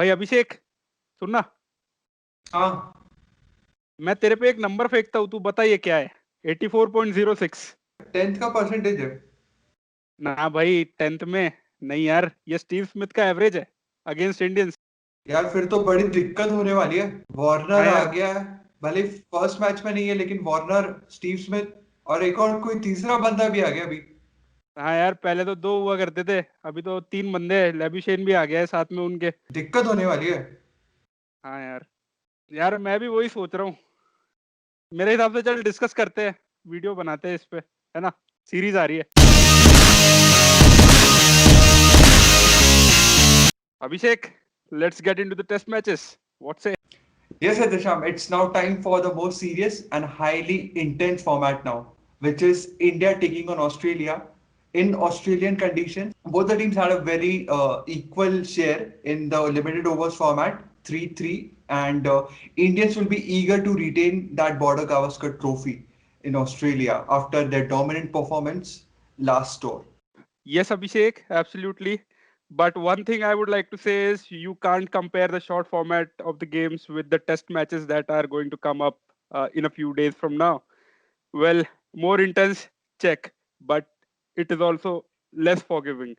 भाई अभिषेक, सुनना। हाँ, मैं तेरे पे एक नंबर फेंकता हूँ, तू बता ये क्या है। 84.06। 10th का परसेंटेज है। ना भाई, 10th में नहीं यार, ये स्टीव स्मिथ का एवरेज है अगेंस्ट इंडियंस। यार फिर तो बड़ी दिक्कत होने वाली है। हाँ वार्नर आ यार। गया है, भले फर्स्ट मैच में नहीं है, लेकिन वार्नर, स्टीव स्मिथ और एक और कोई तीसरा बंदा भी आ गया अभी। हाँ यार, पहले तो दो हुआ करते थे, अभी तो तीन बंदे हैं। लेबिशेन भी आ गया है साथ में उनके। दिक्कत होने वाली है। हाँ यार। यार मैं भी वही सोच रहा हूँ। मेरे हिसाब से चल डिस्कस करते हैं, वीडियो बनाते हैं इस पे, है ना। सीरीज आ रही है। Abhishek, let's get into the test matches. What say? Yes, Disham, it's now time for the most serious and highly intense format now, which is India taking on Australia. In Australian conditions, both the teams had a very equal share in the limited overs format, 3-3, and Indians will be eager to retain that Border Gavaskar trophy in Australia after their dominant performance last tour. Yes, Abhishek, absolutely. But one thing I would like to say is you can't compare the short format of the games with the test matches that are going to come up in a few days from now. Well, more intense, check, but it is also less forgiving.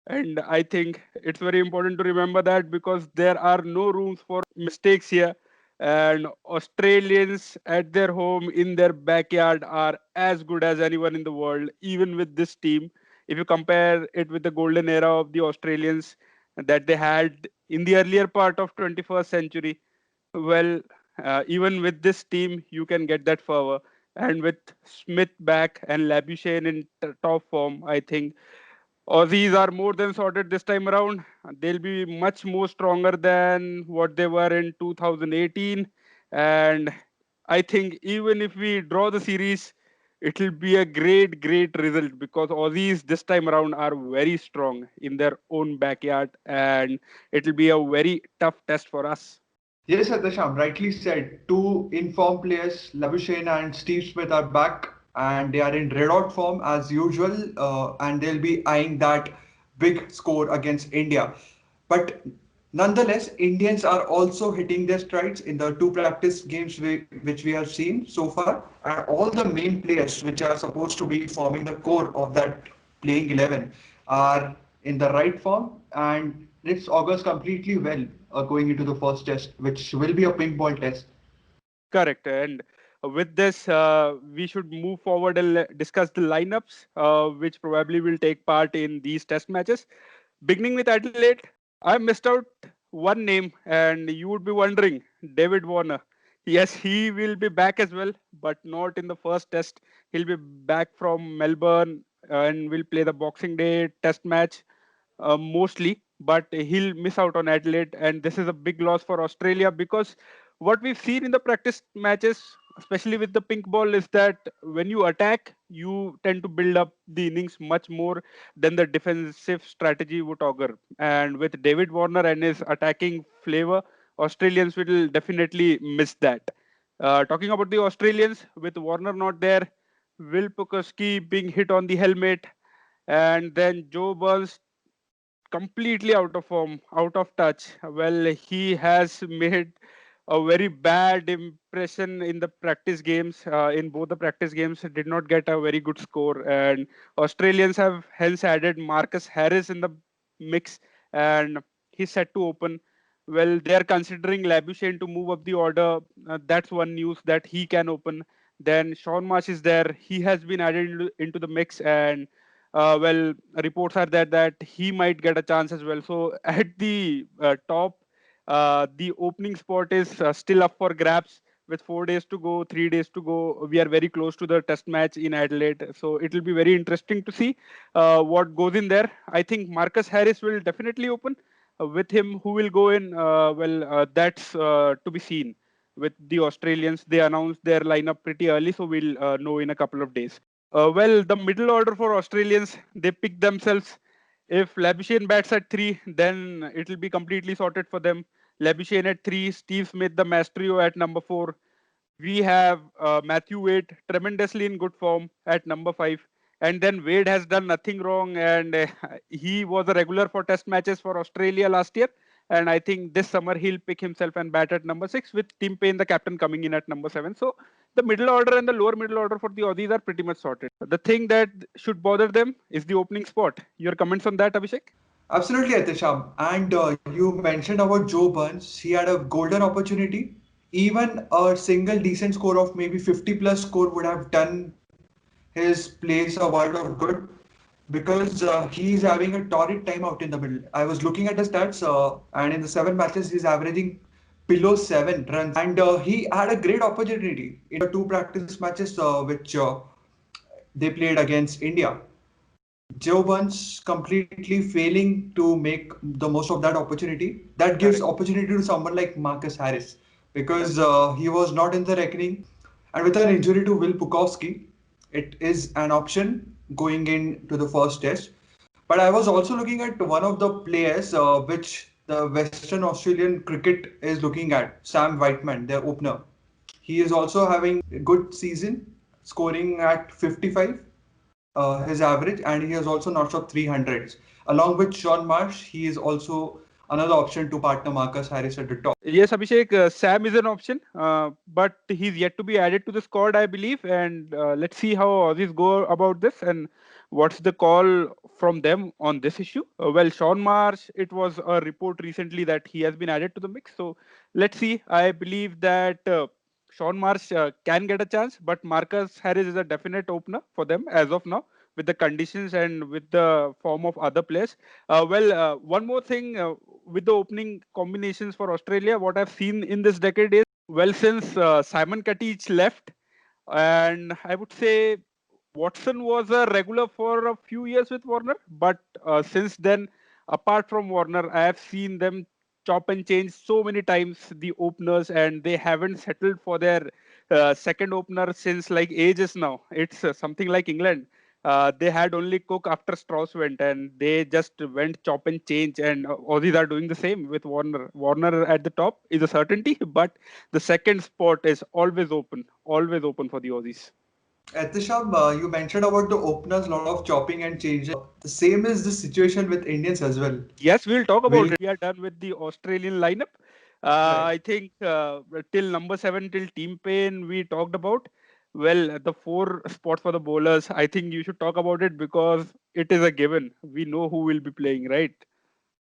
And I think it's very important to remember that because there are no rooms for mistakes here. And Australians at their home in their backyard are as good as anyone in the world, even with this team. If you compare it with the golden era of the Australians that they had in the earlier part of 21st century, well, even with this team, you can get that fervor. And with Smith back and Labuschagne in top form, I think Aussies are more than sorted this time around. They'll be much more stronger than what they were in 2018. And I think even if we draw the series, it'll be a great, great result because Aussies this time around are very strong in their own backyard, and it'll be a very tough test for us. Yes, Adasham, rightly said. Two informed players, Labuschagne and Steve Smith, are back and they are in red hot form as usual, and they'll be eyeing that big score against India. But nonetheless, Indians are also hitting their strides in the two practice games which we have seen so far. And all the main players, which are supposed to be forming the core of that playing 11, are in the right form, and this augurs completely well going into the first test, which will be a pink ball test. Correct. And with this, we should move forward and discuss the lineups, which probably will take part in these test matches. Beginning with Adelaide, I missed out one name, and you would be wondering David Warner. Yes, he will be back as well, but not in the first test. He'll be back from Melbourne and will play the Boxing Day test match mostly, but he'll miss out on Adelaide, and this is a big loss for Australia because what we've seen in the practice matches, especially with the pink ball, is that when you attack, you tend to build up the innings much more than the defensive strategy would augur. And with David Warner and his attacking flavor, Australians will definitely miss that. Talking about the Australians, with Warner not there, Will Pukoski being hit on the helmet, and then Joe Burns completely out of form, out of touch. Well, he has made a very bad impression in the practice games. In both the practice games, did not get a very good score, and Australians have hence added Marcus Harris in the mix, and he's set to open. Well, they are considering Labuschagne to move up the order. That's one news that he can open. Then Sean Marsh is there. He has been added into the mix, and well, reports are that he might get a chance as well. So at the top, the opening spot is still up for grabs. With 4 days to go, 3 days to go, we are very close to the test match in Adelaide. So it will be very interesting to see what goes in there. I think Marcus Harris will definitely open. With him, who will go in? That's to be seen. With the Australians, they announced their lineup pretty early, so we'll know in a couple of days. Well, the middle order for Australians, they pick themselves. If Labuschagne bats at three, then it will be completely sorted for them. Labuschagne at three, Steve Smith, the Mastrio at number four. We have Matthew Wade, tremendously in good form at number five. And then Wade has done nothing wrong, and he was a regular for test matches for Australia last year. And I think this summer he'll pick himself and bat at number 6 with Tim Payne, the captain, coming in at number 7. So the middle order and the lower middle order for the Aussies are pretty much sorted. The thing that should bother them is the opening spot. Your comments on that, Abhishek? Absolutely, Atisham. And you mentioned about Joe Burns. He had a golden opportunity. Even a single decent score of maybe 50 plus score would have done his place a world of good because he's having a torrid time out in the middle. I was looking at the stats, and in the 7 matches, he's averaging below 7 runs. And he had a great opportunity in the 2 practice matches which they played against India. Joe Burns completely failing to make the most of that opportunity. That gives Correct. opportunity to someone like Marcus Harris Yep. because he was not in the reckoning. And with an injury to Will Pukowski, it is an option going into the first test. But I was also looking at one of the players which the Western Australian cricket is looking at, Sam Whiteman, their opener. He is also having a good season, scoring at 55 his average, and he has also notched up 300s. Along with Sean Marsh, he is also another option to partner Marcus Harris at the top. Yes, Abhishek, Sam is an option, but he's yet to be added to the squad, I believe. And let's see how Aussies go about this and what's the call from them on this issue. Well, Sean Marsh, it was a report recently that he has been added to the mix. So let's see. I believe that Sean Marsh can get a chance, but Marcus Harris is a definite opener for them as of now with the conditions and with the form of other players. One more thing with the opening combinations for Australia, what I've seen in this decade is, well, since Simon Katich left, and I would say Watson was a regular for a few years with Warner, but since then, apart from Warner, I have seen them chop and change so many times the openers, and they haven't settled for their second opener since like ages now. It's something like England. They had only Cook after Strauss went, and they just went chop and change. And Aussies are doing the same with Warner. Warner at the top is a certainty, but the second spot is always open for the Aussies. Etisham, you mentioned about the openers, lot of chopping and changes. The same is the situation with Indians as well. Yes, we'll talk about Will it. We are done with the Australian lineup. right. I think till number 7, till Team Payne, we talked about. Well, the 4 spots for the bowlers, I think you should talk about it because it is a given. We know who will be playing, right?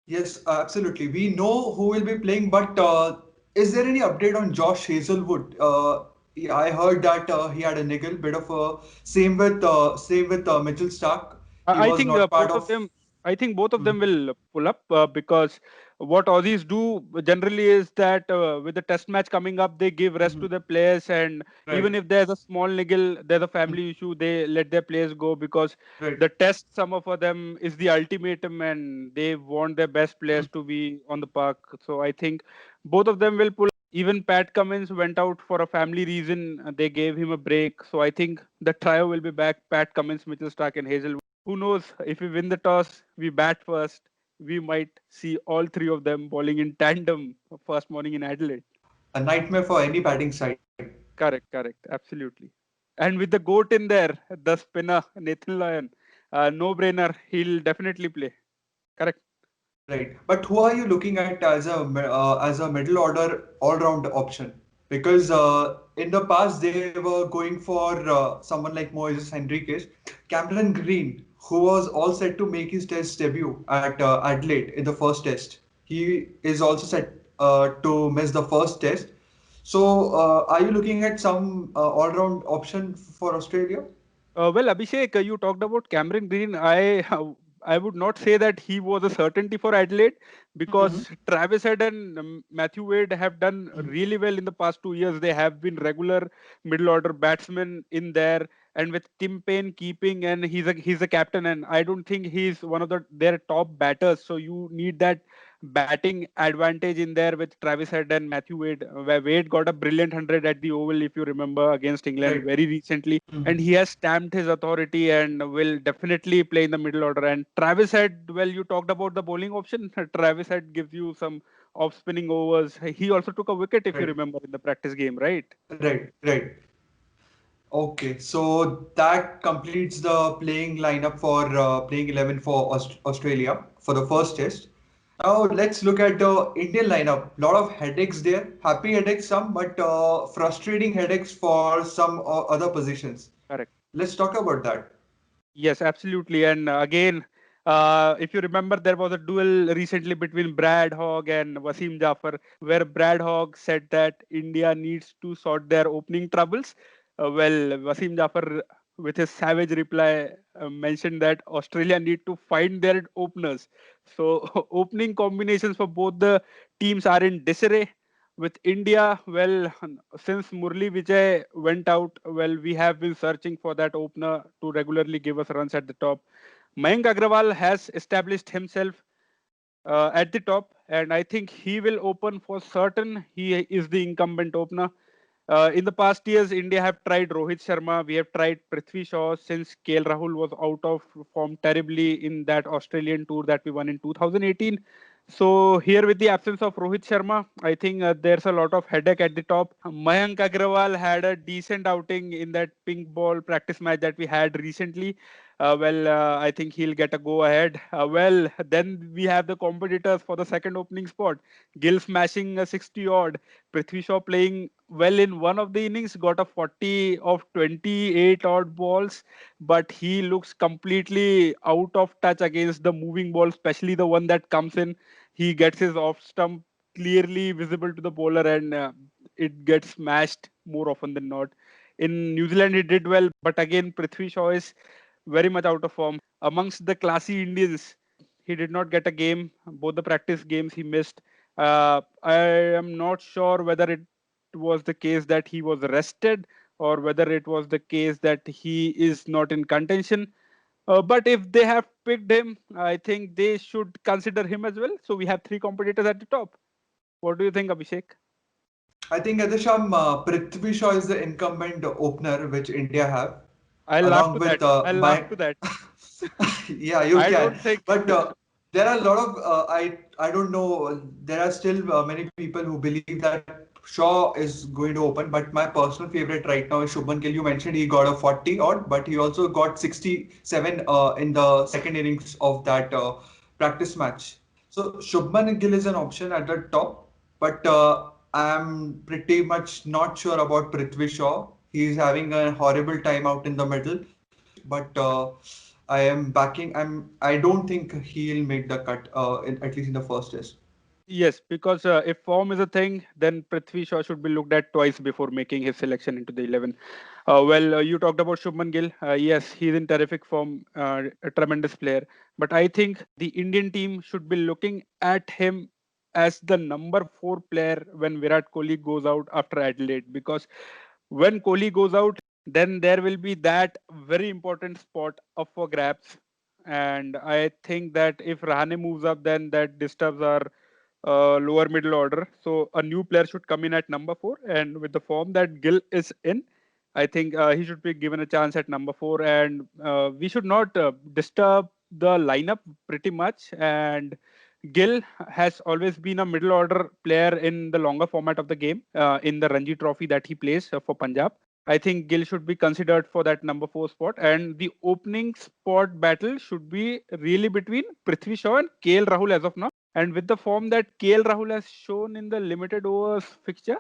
Yes, absolutely. We know who will be playing, but is there any update on Josh Hazelwood? Yeah, I heard that he had a niggle, bit of a same with Mitchell Stark. He I was think not part both of of. them. I think both of them Mhm. will pull up because what Aussies do generally is that with the test match coming up, they give rest to Mhm. the players, and even Right. if there's a small niggle, there's a Mhm. family issue, they let their players go because Right. the test summer for them is the ultimatum, and they want their best players Mhm. to be on the park. So I think both of them will pull. Even Pat Cummins went out for a family reason. They gave him a break. So I think the trio will be back: Pat Cummins, Mitchell Stark, and Hazel. Who knows? If we win the toss, we bat first. We might see all three of them bowling in tandem first morning in Adelaide. A nightmare for any batting side. Correct, correct, absolutely. And with the goat in there, the spinner Nathan Lyon, no brainer. He'll definitely play. Correct. Right. But who are you looking at as a middle order all round option? Because in the past they were going for someone like Moises Henriques, Cameron Green, who was all set to make his test debut at Adelaide in the first test. He is also set to miss the first test. So, are you looking at some all-round option for Australia? Well, Abhishek, you talked about Cameron Green. I would not say that he was a certainty for Adelaide Mm-hmm. because Travis Head and Matthew Wade have done really well in the past 2 years. They have been regular middle order batsmen in there, and with Tim Payne keeping, and he's a captain, and I don't think he's one of their top batters. So you need that batting advantage in there with Travis Head and Matthew Wade, where Wade got a brilliant 100 at the Oval, if you remember, against England Right. very recently, Mhm. and he has stamped his authority and will definitely play in the middle order. And Travis Head, well, you talked about the bowling option. Travis Head gives you some off spinning overs. He also took a wicket, if you Right. remember, in the practice game, right? Right. Right. Okay, so that completes the playing lineup for playing 11 for Australia for the first test. Now let's look at the Indian lineup. Lot of headaches there. Happy headaches some, but frustrating headaches for some other positions. Correct. Let's talk about that. Yes, absolutely. And again, if you remember, there was a duel recently between Brad Hogg and Wasim Jafar, where Brad Hogg said that India needs to sort their opening troubles. Well, Wasim Jafar, with his savage reply, mentioned that Australia need to find their openers. So, opening combinations for both the teams are in disarray. With India, well, since Murli Vijay went out, well, we have been searching for that opener to regularly give us runs at the top. Mayank Agarwal has established himself at the top, and I think he will open for certain. He is the incumbent opener. In the past years, India have tried Rohit Sharma. We have tried Prithvi Shaw since KL Rahul was out of form terribly in that Australian tour that we won in 2018. So here, with the absence of Rohit Sharma, I think there's a lot of headache at the top. Mayank Agrawal had a decent outing in that pink ball practice match that we had recently. I think he'll get a go ahead. Then we have the competitors for the second opening spot. Gill smashing a 60 odd. Prithvi Shaw playing well in one of the innings, got a 40 of 28 odd balls, but he looks completely out of touch against the moving ball, especially the one that comes in. He gets his off stump clearly visible to the bowler, and it gets smashed more often than not. In New Zealand, he did well, but again, Prithvi Shaw is very much out of form. Amongst the classy Indians, he did not get a game. Both the practice games he missed. I am not sure whether it was the case that he was rested or whether it was the case that he is not in contention. But if they have picked him, I think they should consider him as well. So we have three competitors at the top. What do you think, Abhishek? I think Adisham, Prithvi Shaw is the incumbent opener which India have, I'll laugh along to with that. I'll laugh my to that. yeah, you I can. don't think. But there are a lot of I don't know. There are still many people who believe that Shaw is going to open. But my personal favorite right now is Shubman Gill. You mentioned he got a 40 odd, but he also got 67 in the second innings of that practice match. So Shubman Gill is an option at the top, but I'm pretty much not sure about Prithvi Shaw. He's having a horrible time out in the middle, but I am backing. I don't think he'll make the cut. At least in the first test. Yes, because if form is a thing, then Prithvi Shaw should be looked at twice before making his selection into the 11. You talked about Shubman Gill. Yes, he's in terrific form, a tremendous player. But I think the Indian team should be looking at him as the number four player when Virat Kohli goes out after Adelaide. Because when Kohli goes out, then there will be that very important spot up for grabs. And I think that if Rahane moves up, then that disturbs our lower middle order. So a new player should come in at number four, and with the form that Gill is in, I think he should be given a chance at number four. And we should not disturb the lineup pretty much. And Gill has always been a middle order player in the longer format of the game in the Ranji Trophy that he plays for Punjab. I think Gill should be considered for that number four spot, and the opening spot battle should be really between Prithvi Shaw and KL Rahul as of now. And with the form that KL Rahul has shown in the limited overs fixture,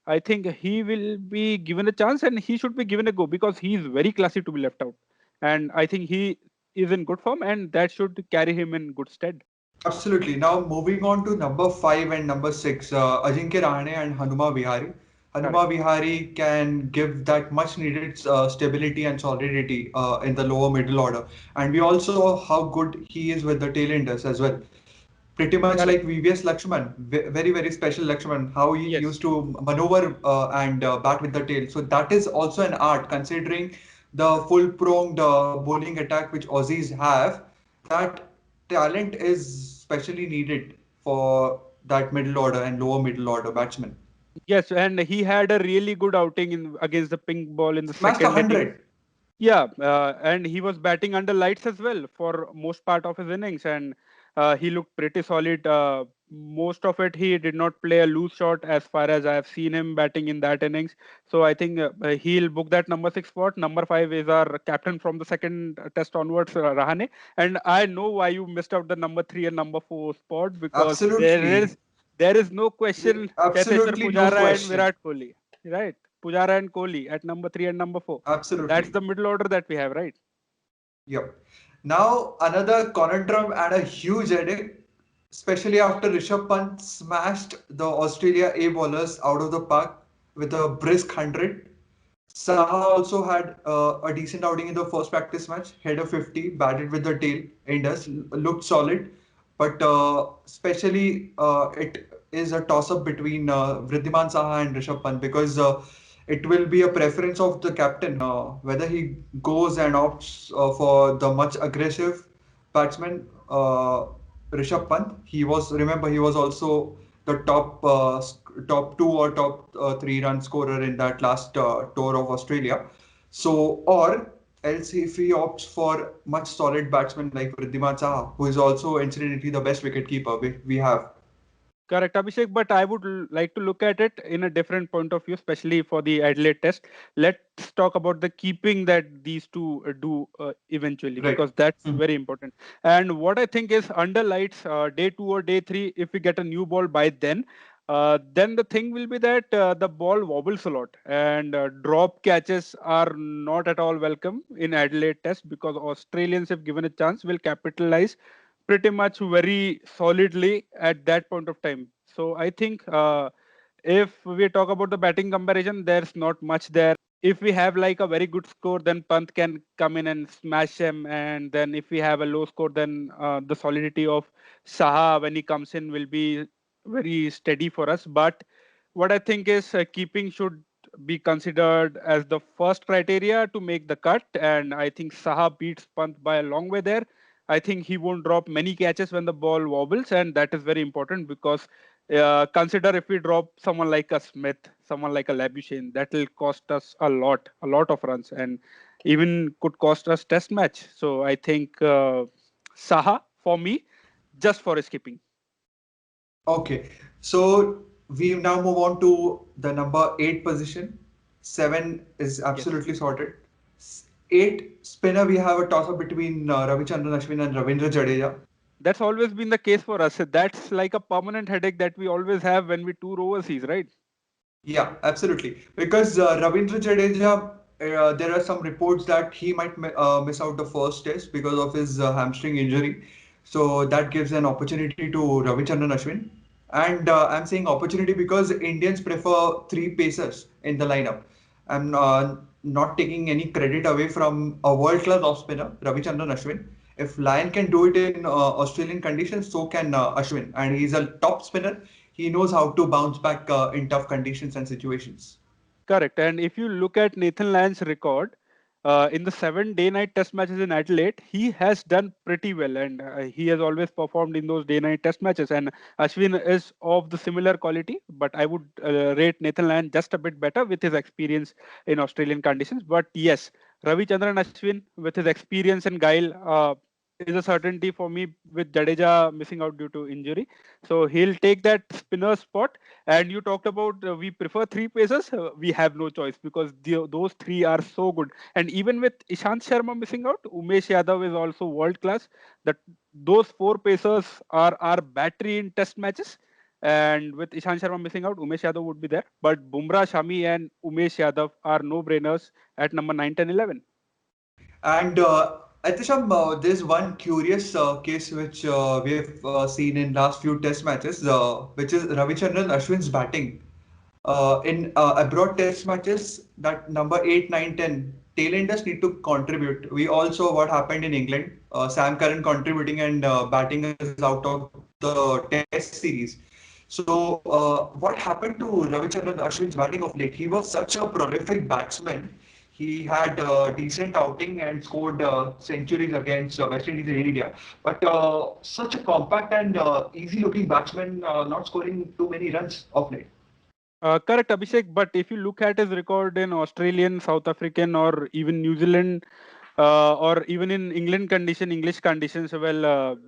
I think he will be given a chance and he should be given a go because he is very classy to be left out. And I think he is in good form and that should carry him in good stead. Absolutely. Now moving on to number five and number six, Ajinkya Rahane and Hanuma Vihari. Correct. Hanuma Vihari can give that much needed stability and solidity in the lower middle order, and we also saw how good he is with the tailenders as well. Pretty much Correct. like VVS Lakshman, very very special Lakshman, how he Yes. used to maneuver and bat with the tail. So that is also an art, considering the full pronged bowling attack which Aussies have. That talent is specially needed for that middle order and lower middle order batsmen. Yes, and he had a really good outing in against the pink ball in the Smashed second innings. 100. Yeah, and he was batting under lights as well for most part of his innings, and he looked pretty solid. most of it he did not play a loose shot as far as I have seen him batting in that innings. So I think he'll book that number 6 spot. Number 5 is our captain from the second test onwards, Rahane. And I know why you missed out the number 3 and number 4 spot, because Absolutely. there is no question Chetshwar, Absolutely no Pujara and question. Virat Kohli, right? Pujara and Kohli at number 3 and number 4. That's Absolutely. the middle order that we have, right? Yep. Now another conundrum and a huge headache, especially after Rishabh Pant smashed the Australia A bowlers out of the park with a brisk 100. Saha also had a decent outing in the first practice match, hit a 50, batted with the tail, Indus, looked solid. But especially it is a toss-up between Vridhiman Saha and Rishabh Pant, because it will be a preference of the captain whether he goes and opts for the much aggressive batsman Rishabh Pant. Remember, he was also the top two or top three run scorer in that last tour of Australia. So, or else if he opts for much solid batsman like Vridhiman Saha, who is also incidentally the best wicketkeeper we have. Correct, Abhishek. But I would like to look at it in a different point of view, especially for the Adelaide test. Let's talk about the keeping that these two do eventually, Right. because that's Hmm. very important. And what I think is under lights, day 2 or day 3, if we get a new ball by then the thing will be that the ball wobbles a lot, and drop catches are not at all welcome in Adelaide test, because Australians, if given a chance, will capitalize pretty much very solidly at that point of time. So I think if we talk about the batting comparison, there's not much there. If we have like a very good score, then Pant can come in and smash him. And then if we have a low score, then the solidity of Saha when he comes in will be very steady for us. But what I think is keeping should be considered as the first criteria to make the cut. And I think Saha beats Pant by a long way there. I think he won't drop many catches when the ball wobbles, and that is very important, because consider if we drop someone like a Smith, someone like a Labuschagne, that will cost us a lot of runs, and even could cost us test match. So I think Saha for me, just for his keeping. Okay, so we now move on to the number 8 position. 7 is Yes. absolutely sorted. 8 spinner, we have a toss up between Ravichandran Ashwin and Ravindra Jadeja. That's always been the case for us. That's like a permanent headache that we always have when we tour overseas, right? Yeah, absolutely. Because Ravindra Jadeja, there are some reports that he might miss out the first test because of his hamstring injury. So that gives an opportunity to Ravichandran Ashwin. And I'm saying opportunity because Indians prefer three pacers in the lineup. I'm not taking any credit away from a world-class off-spinner, Ravichandran Ashwin. If Lion can do it in Australian conditions, so can Ashwin. And he's a top spinner. He knows how to bounce back in tough conditions and situations. Correct. And if you look at Nathan Lyon's record in the 7 day-night test matches in Adelaide, he has done pretty well, and he has always performed in those day-night test matches. And Ashwin is of the similar quality, but I would rate Nathan Lyon just a bit better with his experience in Australian conditions. But yes, Ravi Chandran Ashwin with his experience and guile is a certainty for me, with Jadeja missing out due to injury. So he'll take that spinner spot. And you talked about we prefer three pacers. We have no choice, because those three are so good. And even with Ishant Sharma missing out, Umesh Yadav is also world class. That those four pacers are our battery in test matches. And with Ishant Sharma missing out, Umesh Yadav would be there. But Bumrah, Shami, and Umesh Yadav are no brainers at number 9, 10, 11. And Atisham, there's one curious case which we've seen in last few test matches, which is Ravichandran Ashwin's batting. In abroad test matches, that number 8, 9, 10 tailenders need to contribute. We all saw what happened in England. Sam Curran contributing and batting is out of the test series. So, what happened to Ravichandran Ashwin's batting of late? He was such a prolific batsman. He had a decent outing and scored centuries against West Indies in India. But such a compact and easy looking batsman, not scoring too many runs of late. Correct, Abhishek. But if you look at his record in Australian, South African, or even New Zealand, or even in English conditions, well,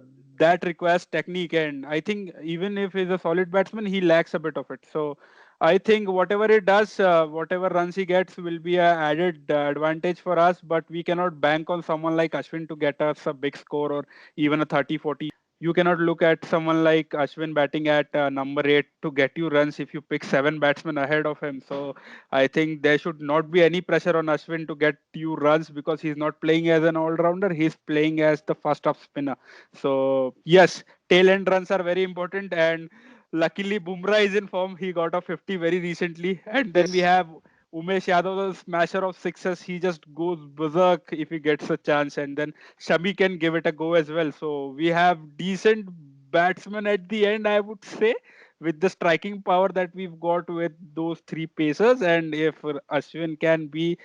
that requires technique, and I think even if he's a solid batsman, he lacks a bit of it. So I think whatever he does, whatever runs he gets will be a added advantage for us, but we cannot bank on someone like Ashwin to get us a big score or even a 30-40. You cannot look at someone like Ashwin batting at number 8 to get you runs if you pick 7 batsmen ahead of him. So I think there should not be any pressure on Ashwin to get you runs because he's not playing as an all-rounder. He's playing as the first-off spinner. So yes, tail end runs are very important, and luckily Bumrah is in form. He got a 50 very recently, and then we Yes. have Umesh Yadav, the smasher of sixes. He just goes berserk if he gets a chance, and then Shami can give it a go as well. So we have decent batsmen at the end, I would say, with the striking power that we've got with those three pacers. And if Ashwin can be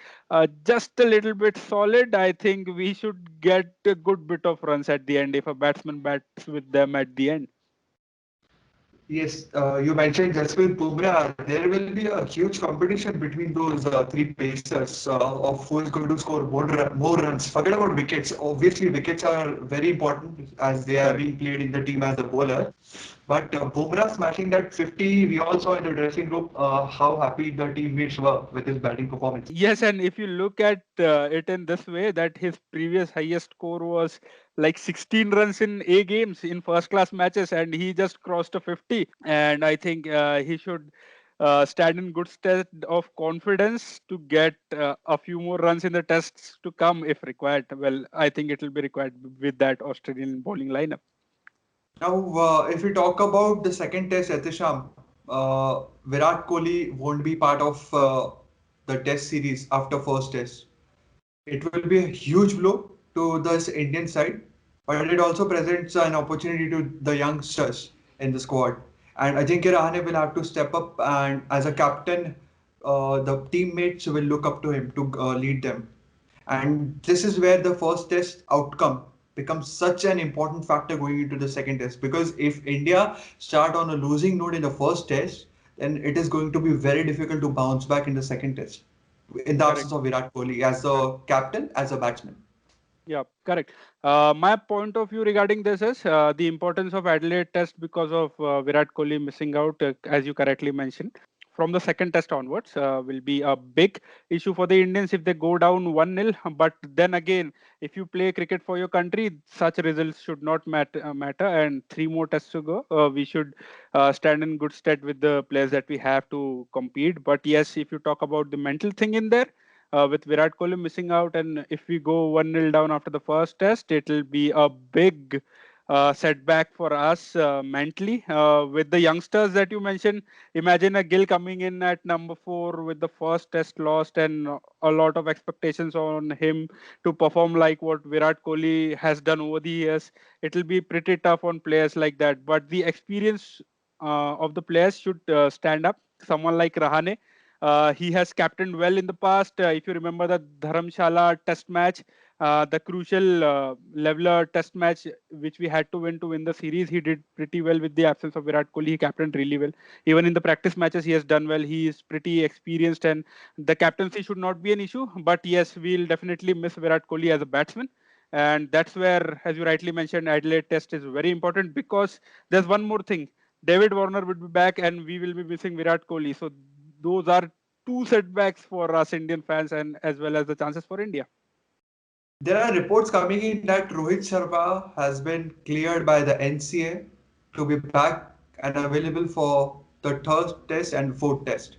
just a little bit solid, I think we should get a good bit of runs at the end if a batsman bats with them at the end. Yes, you mentioned Jasprit Bumrah. There will be a huge competition between those three pacers of who is going to score more runs. Forget about wickets. Obviously, wickets are very important as they are Correct. being played in the team as a bowler. But Bumrah smashing that 50, we all saw in the dressing room how happy the teammates were with his batting performance. Yes, and if you look at it in this way, that his previous highest score was like 16 runs in A games in first class matches, and he just crossed a 50. And I think he should stand in good stead of confidence to get a few more runs in the tests to come if required. Well, I think it will be required with that Australian bowling lineup. Now, if we talk about the second test, Etisham, Virat Kohli won't be part of the test series after first test. It will be a huge blow to this Indian side, but it also presents an opportunity to the youngsters in the squad. And Ajinkya Rahane will have to step up, and as a captain, the teammates will look up to him to lead them. And this is where the first test outcome becomes such an important factor going into the second test. Because if India start on a losing note in the first test, then it is going to be very difficult to bounce back in the second test. In the Correct. absence of Virat Kohli as a captain, as a batsman. Yeah, correct. My point of view regarding this is the importance of Adelaide Test because of Virat Kohli missing out, as you correctly mentioned. From the second test onwards, will be a big issue for the Indians if they go down 1-0. But then again, if you play cricket for your country, such results should not matter. And three more tests to go. We should stand in good stead with the players that we have to compete. But yes, if you talk about the mental thing in there, with Virat Kohli missing out, and if we go 1-0 down after the first test, it'll be a big setback for us mentally. With the youngsters that you mentioned, imagine a Gill coming in at number 4 with the first test lost, and a lot of expectations on him to perform like what Virat Kohli has done over the years. It'll be pretty tough on players like that. But the experience of the players should stand up. Someone like Rahane, he has captained well in the past. If you remember the Dharamshala test match, the crucial leveler test match which we had to win the series, he did pretty well with the absence of Virat Kohli. He captained really well. Even in the practice matches, he has done well. He is pretty experienced, and the captaincy should not be an issue. But yes, we'll definitely miss Virat Kohli as a batsman. And that's where, as you rightly mentioned, Adelaide Test is very important because there's one more thing. David Warner will be back, and we will be missing Virat Kohli. So those are two setbacks for us Indian fans, and as well as the chances for India. There are reports coming in that Rohit Sharma has been cleared by the NCA to be back and available for the third test and fourth test.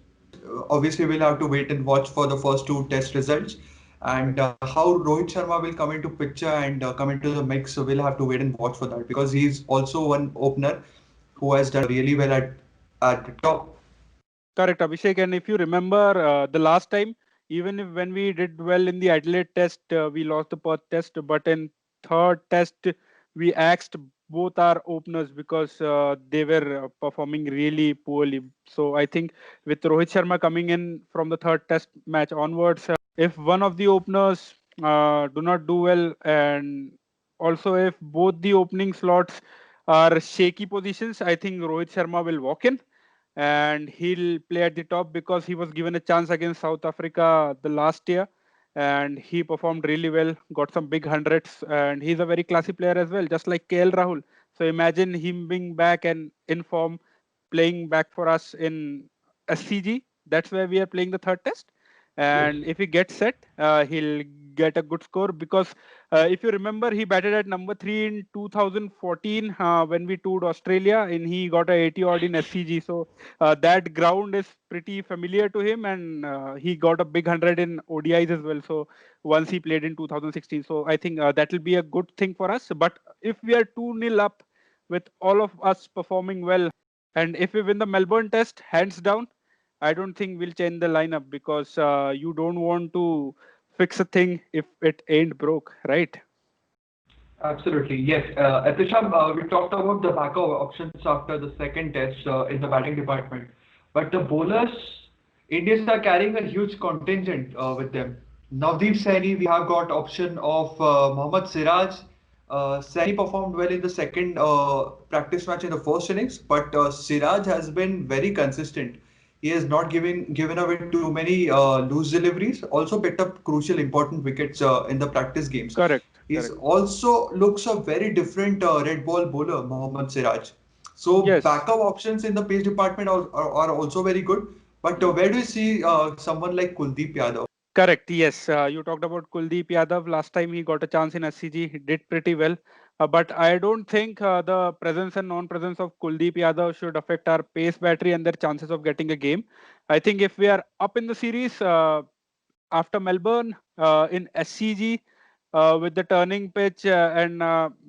Obviously, we'll have to wait and watch for the first two test results. And how Rohit Sharma will come into picture and come into the mix, so we'll have to wait and watch for that because he's also one opener who has done really well at the top. Correct, Abhishek. And if you remember the last time, even if when we did well in the Adelaide test, we lost the Perth test, but in third test, we axed both our openers because they were performing really poorly. So I think with Rohit Sharma coming in from the third test match onwards, if one of the openers do not do well, and also if both the opening slots are shaky positions, I think Rohit Sharma will walk in and he'll play at the top because he was given a chance against South Africa the last year, and he performed really well, got some big hundreds, and he's a very classy player as well, just like KL Rahul. So imagine him being back and in form, playing back for us in SCG. That's where we are playing the third test. Yes. And if he gets set, he'll get a good score because if you remember, he batted at number 3 in 2014 when we toured Australia, and he got a 80 odd in SCG. So that ground is pretty familiar to him, and he got a big 100 in ODIs as well. So once he played in 2016, so I think that will be a good thing for us. But if we are 2-0 up with all of us performing well, and if we win the Melbourne Test, hands down, I don't think we'll change the lineup because you don't want to fix a thing if it ain't broke, right? Absolutely, yes. Etisham, we talked about the backup options after the second test in the batting department. But the bowlers, Indians are carrying a huge contingent with them. Navdeep Saini, we have got option of Mohammad Siraj. Saini performed well in the second practice match in the first innings, but Siraj has been very consistent. He has not given away too many loose deliveries. Also picked up crucial, important wickets in the practice games. Correct, He's correct. also looks a very different red ball bowler, Mohammad Siraj. So Yes. backup options in the pace department are also very good. But Hmm. where do you see someone like Kuldeep Yadav? Correct. Yes. You talked about Kuldeep Yadav. Last time he got a chance in SCG, he did pretty well. But I don't think the presence and non-presence of Kuldeep Yadav should affect our pace battery and their chances of getting a game. I think if we are up in the series, after Melbourne in SCG with the turning pitch, and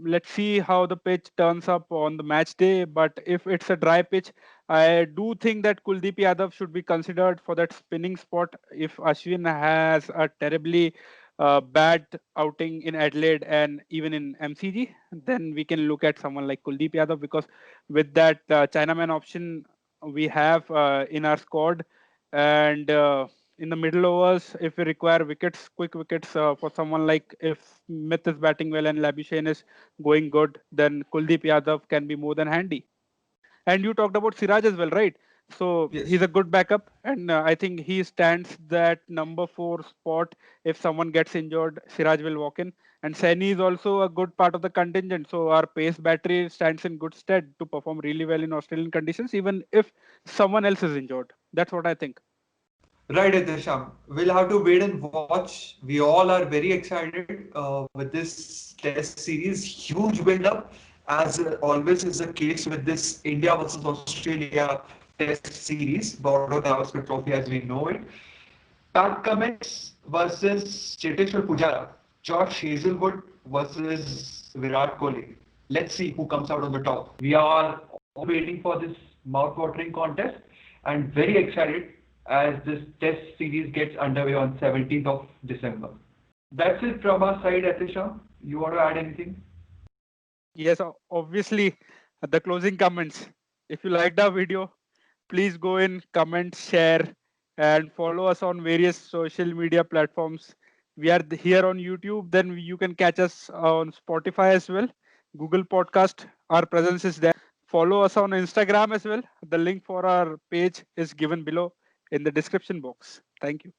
let's see how the pitch turns up on the match day. But if it's a dry pitch, I do think that Kuldeep Yadav should be considered for that spinning spot. If Ashwin has a terribly bad outing in Adelaide and even in MCG, then we can look at someone like Kuldeep Yadav because with that Chinaman option we have in our squad, and in the middle overs, if we require wickets, quick wickets for someone like if Smith is batting well and Labuschagne is going good, then Kuldeep Yadav can be more than handy. And you talked about Siraj as well, right? So Yes. he's a good backup, and I think he stands that number 4 spot. If someone gets injured, Siraj will walk in. And Saini is also a good part of the contingent, so our pace battery stands in good stead to perform really well in Australian conditions, even if someone else is injured. That's what I think. Right, Disham. We'll have to wait and watch. We all are very excited with this test series. Huge build-up, as always is the case with this India versus Australia test series, Border Gavaskar Trophy as we know it. Pat Cummins versus Cheteshwar Pujara. Josh Hazelwood versus Virat Kohli. Let's see who comes out on the top. We are all waiting for this mouth-watering contest and very excited as this test series gets underway on 17th of December. That's it from our side, Atisha. You want to add anything? Yes, obviously, the closing comments. If you liked our video, please go in, comment, share, and follow us on various social media platforms. We are here on YouTube, then you can catch us on Spotify as well, Google Podcast. Our presence is there. Follow us on Instagram as well. The link for our page is given below in the description box. Thank you.